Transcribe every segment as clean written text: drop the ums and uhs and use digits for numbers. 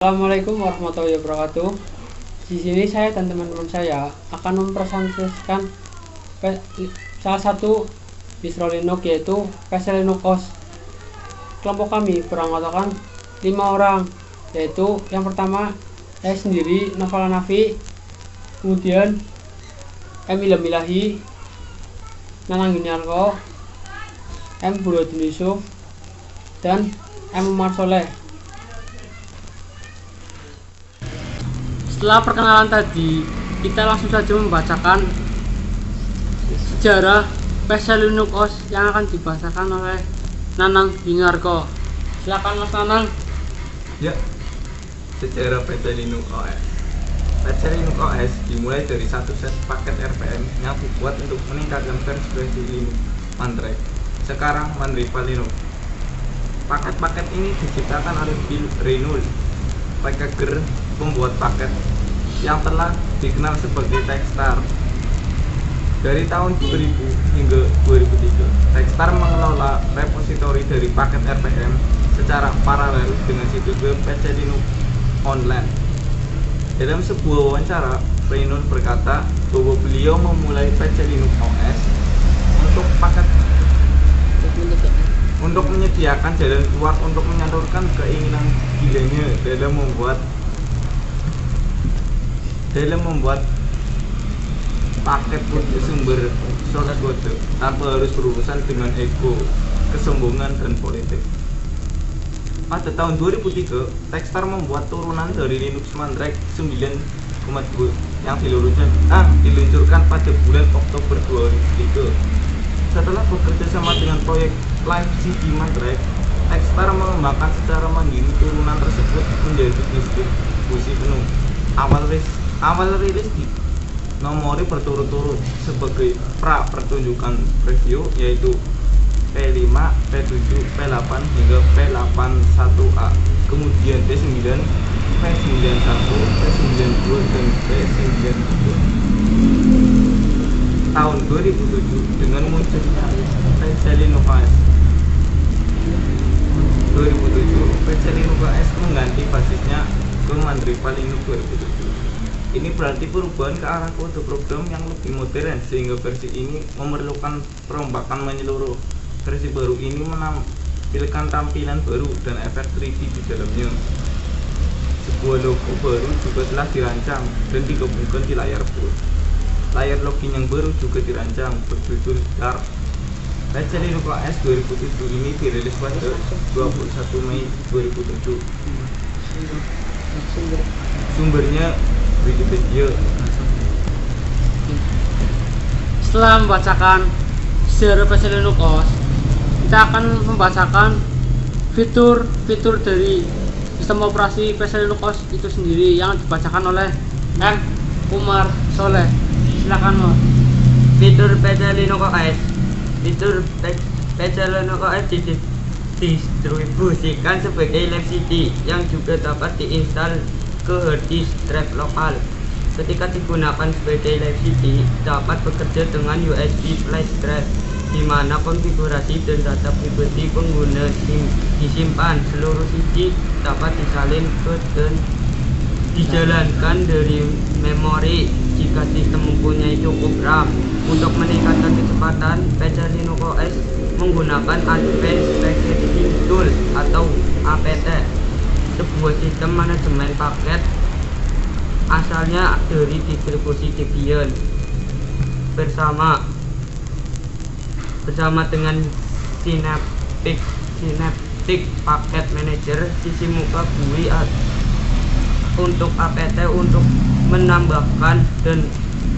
Assalamualaikum warahmatullahi wabarakatuh. Di sini saya dan teman-teman saya akan mempresentasikan salah satu distro Linux, yaitu PC Linux OS. Kelompok kami beranggotakan 5 orang, yaitu yang pertama saya sendiri, Novala Nafi, kemudian M. Ilham Ilahi, Nanang Yuniarko, M. Burhanuddin Yusuf, dan M. Umar Soleh. Setelah perkenalan tadi, kita langsung saja membacakan sejarah PC Linux OS yang akan dibacakan oleh Nanang Yuniarko. Silakan Mas Nanang. Ya, sejarah PC Linux OS. PC Linux OS dimulai dari satu set paket RPM yang dibuat untuk meningkatkan versi Linux Mandrake, sekarang Mandriva Linux. Paket-paket ini diciptakan oleh Bill Reynolds, packager pembuat paket yang telah dikenal sebagai Techstar. Dari tahun 2000 hingga 2003, Techstar mengelola repositori dari paket RPM secara paralel dengan situs web PC Linux Online. Dalam sebuah wawancara, Reynolds berkata bahwa beliau memulai PC Linux OS untuk menyediakan jalan keluar untuk menyalurkan keinginan gilanya dalam membuat paket sumber source code tanpa harus berurusan dengan ego, kesombongan, dan politik. Pada tahun 2003, Techstar membuat turunan dari Linux Mandrake 9,2 yang diluncurkan pada bulan Oktober 2003. Setelah bekerja sama dengan proyek Live CD Mandrake, Techstar mengembangkan secara mandiri turunan tersebut menjadi distribusi penuh. Awal rilis dinomori berturut-turut sebagai pertunjukan preview, yaitu P5, P7, P8 hingga P81A, kemudian P9, P91, P92 dan P93. Tahun 2007 dengan munculnya PC Linux OS 2007, PC Linux OS mengganti basisnya ke Mandriva Linux 2007. Ini berarti perubahan ke arah kode program yang lebih modern, sehingga versi ini memerlukan perombakan menyeluruh. Versi baru ini menampilkan tampilan baru dan efek 3D di dalamnya. Sebuah logo baru juga telah dirancang dan digabungkan di layar boot. Layar login yang baru juga dirancang, berjudul Dark. PC Linux OS 2007 ini dirilis pada 21 Mei 2007. Sumbernya Wikipedia. Setelah membacakan sejarah PC Linux OS, kita akan membacakan fitur-fitur dari sistem operasi PC Linux OS itu sendiri yang dibacakan oleh M. Umar Soleh. Silakan, Mas. Fitur PC Linux OS. Fitur PC Linux OS didistribusikan sebagai Live CD yang juga dapat diinstal ke hard disk drive lokal. Ketika digunakan sebagai Live CD, dapat bekerja dengan USB flash drive, di mana konfigurasi dan data pribadi pengguna disimpan. Seluruh CD dapat disalin ke dan dijalankan dari memori jika sistem mempunyai cukup RAM. Untuk meningkatkan kecepatan, PC Linux OS menggunakan Advanced Packaging Tool atau APT, sebuah sistem manajemen paket asalnya dari distribusi Debian bersama dengan Synaptic Packet Manager. Sisi muka GUI untuk APT untuk menambahkan dan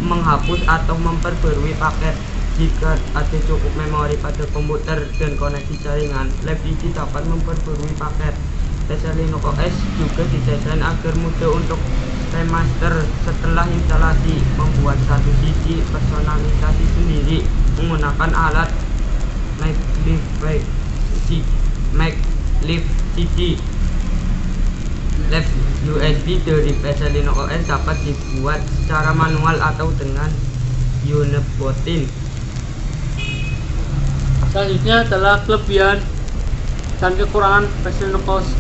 menghapus atau memperbarui paket. Jika ada cukup memori pada komputer dan koneksi jaringan, Live CD dapat memperbarui paket. PC Linux OS juga didesain agar mudah untuk remaster setelah instalasi. Membuat satu sisi personalisasi sendiri menggunakan alat Maglif CD. Live USB dari PC Linux OS dapat dibuat secara manual atau dengan Unibooting. Selanjutnya adalah kelebihan dan kekurangan PC Linux OS.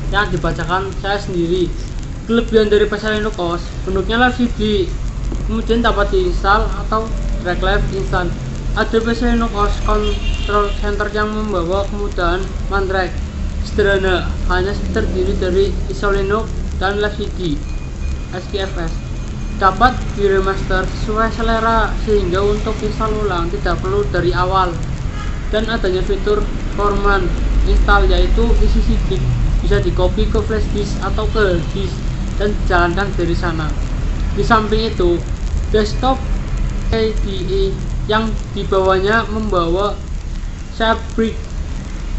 yang dibacakan saya sendiri. Kelebihan dari PC Linux OS, bentuknya live CD, kemudian dapat diinstal atau drag live instan. Ada PC Linux OS Control Center yang membawa kemudahan mandrake sederhana, hanya terdiri dari install Linux dan live CD SKFS. Dapat diremaster sesuai selera sehingga untuk install ulang tidak perlu dari awal. Dan adanya fitur format install yaitu isi CD bisa di-copy ke flash disk atau ke hard disk dan dijalankan dari sana. Di samping itu, desktop IDE yang dibawanya membawa Jailbreak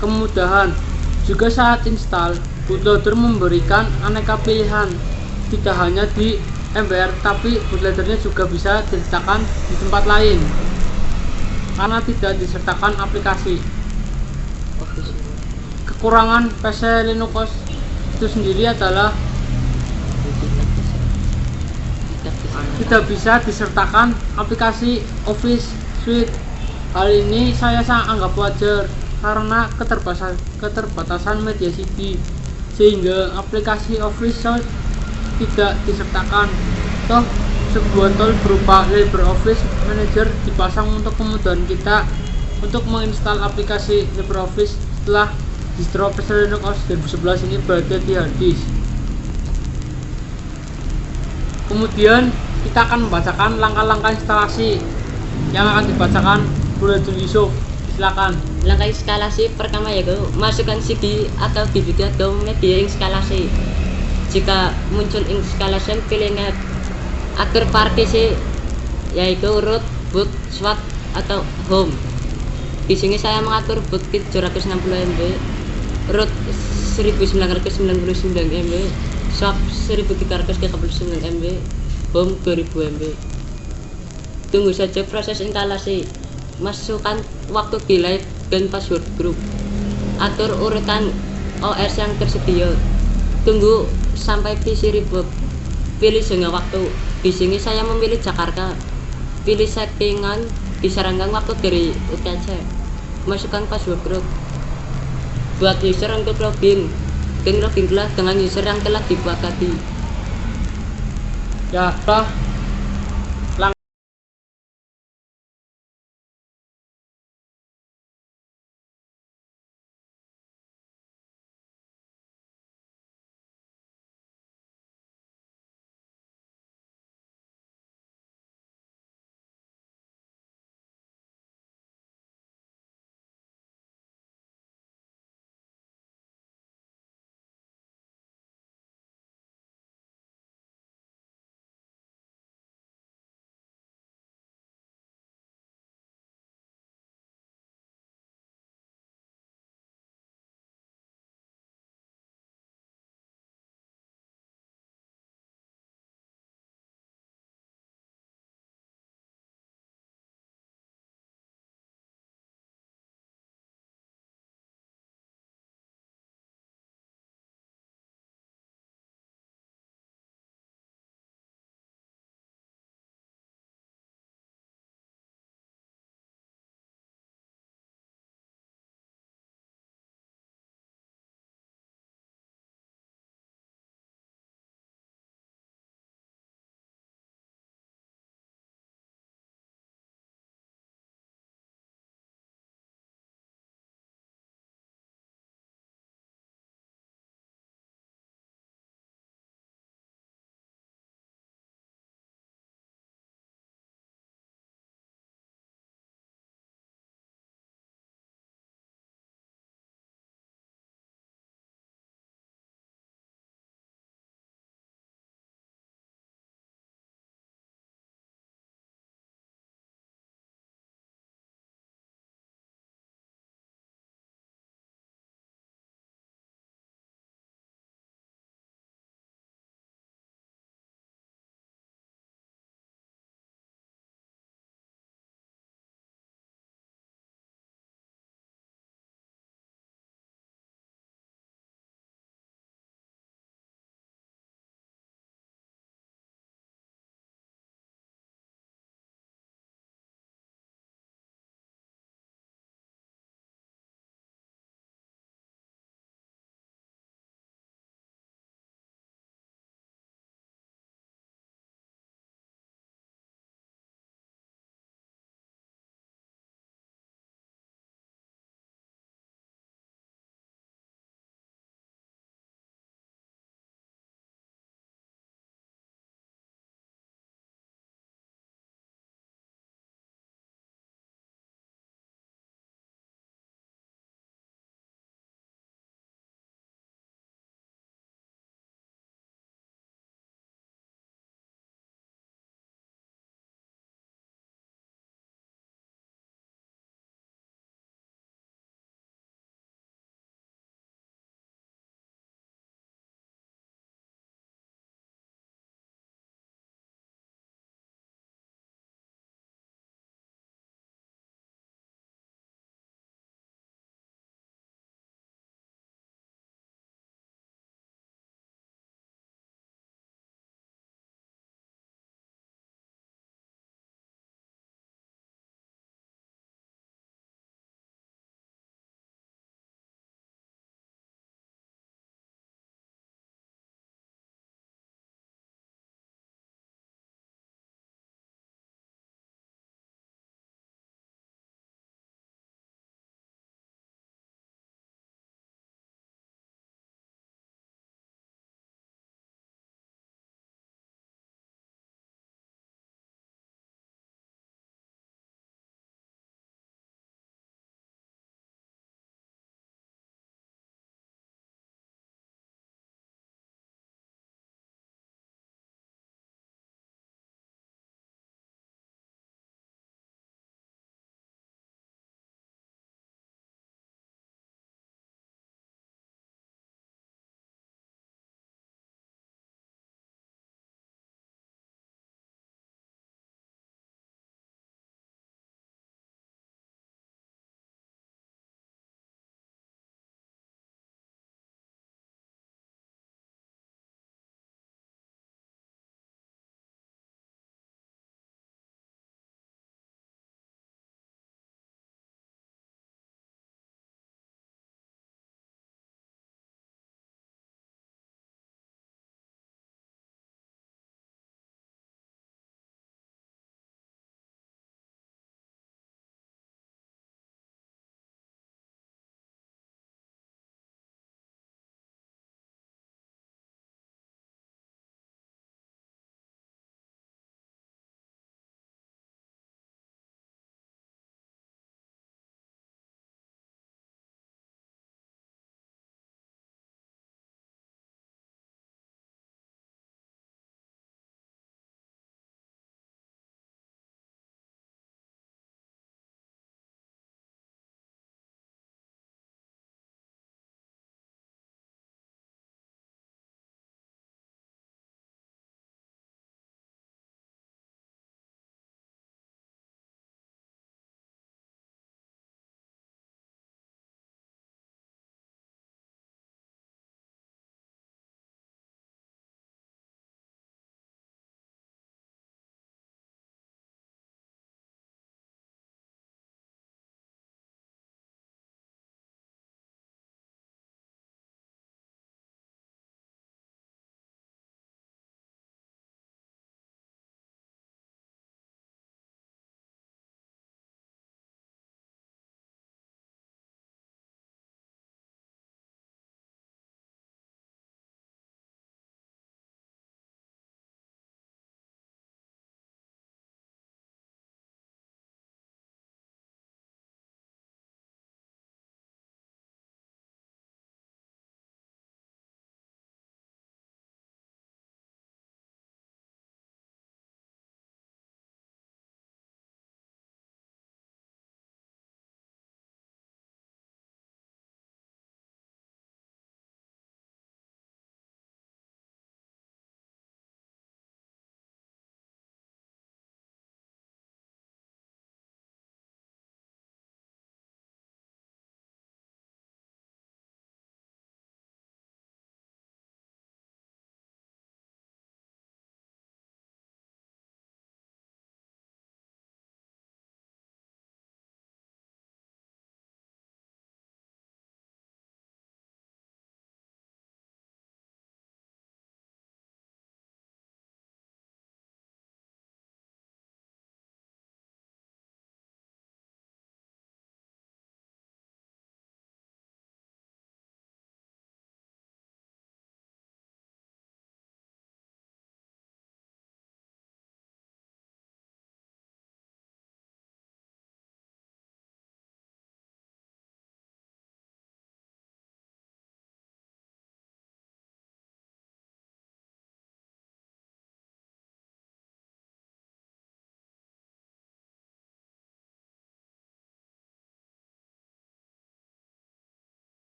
kemudahan. Juga saat install, bootloader memberikan aneka pilihan, tidak hanya di MBR tapi bootloadernya juga bisa disertakan di tempat lain karena tidak disertakan aplikasi. Kekurangan PC Linux OS itu sendiri adalah tidak bisa disertakan aplikasi Office Suite. Hal ini saya sangat anggap wajar karena keterbatasan media CD, sehingga aplikasi Office Suite tidak disertakan. Toh sebuah tool berupa LibreOffice Manager dipasang untuk kemudahan kita untuk menginstal aplikasi LibreOffice setelah distro PC Linux OS 2011 ini berada di hard disk. Kemudian kita akan membacakan langkah-langkah instalasi yang akan dibacakan Bro Yusuf. Silakan. Langkah instalasi pertama yaitu masukkan CD atau DVD ke media instalasi. Jika muncul instalasi, pilihnya atur partisi yaitu root, boot, swap atau home. Di sini saya mengatur boot kit 760 MB, root 1999 MB, swap 1339 MB, home 2000 MB. Tunggu saja proses instalasi. Masukkan waktu delay dan password group. Atur urutan OS yang tersedia. Tunggu sampai PC reboot. Pilih jangka waktu. Di sini saya memilih Jakarta. Pilih settingan. Disarankan waktu dari UTC. Masukkan password group. Buat user untuk login. Dan loginlah dengan user yang telah dibuat tadi. Ya, udah.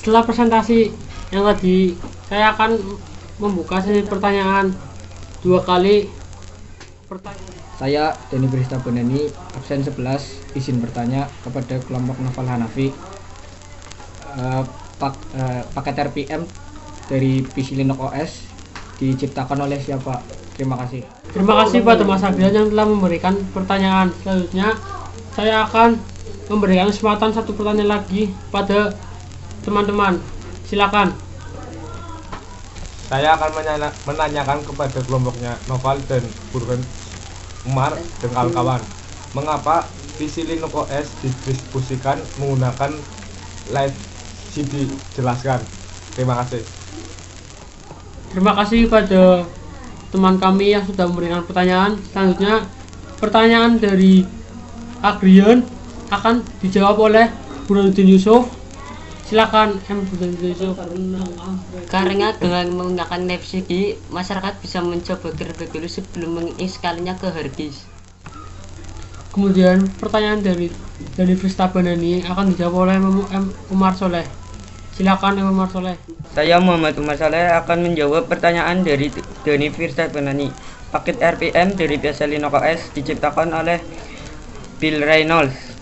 Setelah presentasi yang tadi, saya akan membuka sesi pertanyaan 2 kali pertanyaan. Saya Denny Brista Boneni, absen 11, izin bertanya kepada kelompok Novel Hanafi. Paket RPM dari PC Linux OS diciptakan oleh siapa? Terima kasih. Terima kasih pada Mas Adrian yang telah memberikan pertanyaan. Selanjutnya, saya akan memberikan kesempatan satu pertanyaan lagi pada teman-teman. Silakan. Saya akan menanyakan kepada kelompoknya Noval dan Burhan Umar dan kawan-kawan, mengapa PC Linux OS didistribusikan menggunakan Live CD? Jelaskan. Terima kasih. Terima kasih pada teman kami yang sudah memberikan pertanyaan. Selanjutnya, pertanyaan dari Agrian akan dijawab oleh Burhanuddin Yusuf. Silakan Burhanuddin Yusuf. Karena dengan menggunakan Live CD, masyarakat bisa mencoba terlebih dahulu sebelum menginstalnya ke hard disk. Kemudian pertanyaan dari Brista Boneni akan dijawab oleh Umar Soleh. Silakan Umar Soleh. Saya Muhammad Umar Saleh akan menjawab pertanyaan dari Denny Brista Boneni. Paket RPM dari PC Linux OS diciptakan oleh Bill Reynolds.